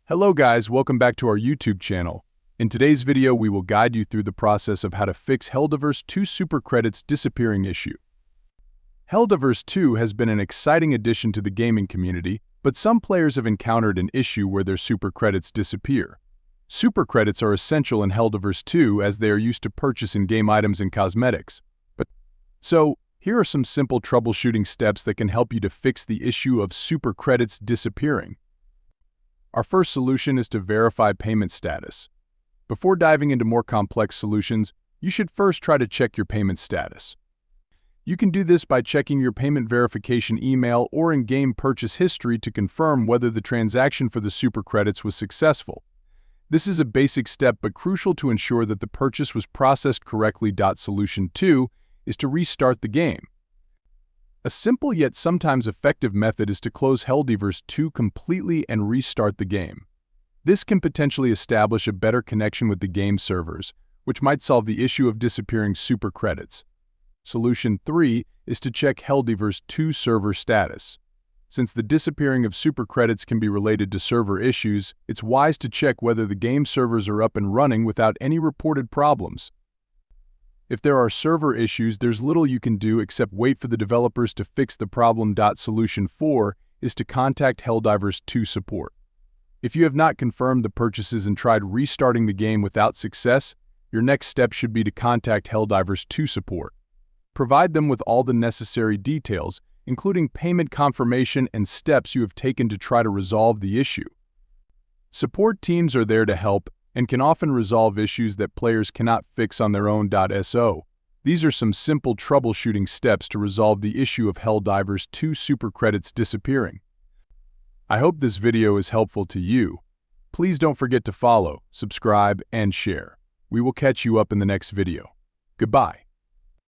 Hello guys, welcome back to our YouTube channel. In today's video, we will guide you through the process of how to fix Helldivers 2 super credits disappearing issue. Helldivers 2 has been an exciting addition to the gaming community, but some players have encountered an issue where their super credits disappear. Super credits are essential in Helldivers 2 as they are used to purchase in-game items and cosmetics. So, here are some simple troubleshooting steps that can help you to fix the issue of super credits disappearing. Our first solution is to verify payment status. Before diving into more complex solutions, you should first try to check your payment status. You can do this by checking your payment verification email or in-game purchase history to confirm whether the transaction for the super credits was successful. This is a basic step but crucial to ensure that the purchase was processed correctly. Solution 2 is to restart the game. A simple yet sometimes effective method is to close Helldivers 2 completely and restart the game. This can potentially establish a better connection with the game servers, which might solve the issue of disappearing super credits. Solution 3 is to check Helldivers 2 server status. Since the disappearing of super credits can be related to server issues, it's wise to check whether the game servers are up and running without any reported problems. If there are server issues, there's little you can do except wait for the developers to fix the problem. Solution 4 is to contact Helldivers 2 support. If you have not confirmed the purchases and tried restarting the game without success, your next step should be to contact Helldivers 2 support. Provide them with all the necessary details, including payment confirmation and steps you have taken to try to resolve the issue. Support teams are there to help and can often resolve issues that players cannot fix on their own. These are some simple troubleshooting steps to resolve the issue of Helldivers 2 super credits disappearing. I hope this video is helpful to you. Please don't forget to follow, subscribe, and share. We will catch you up in the next video. Goodbye.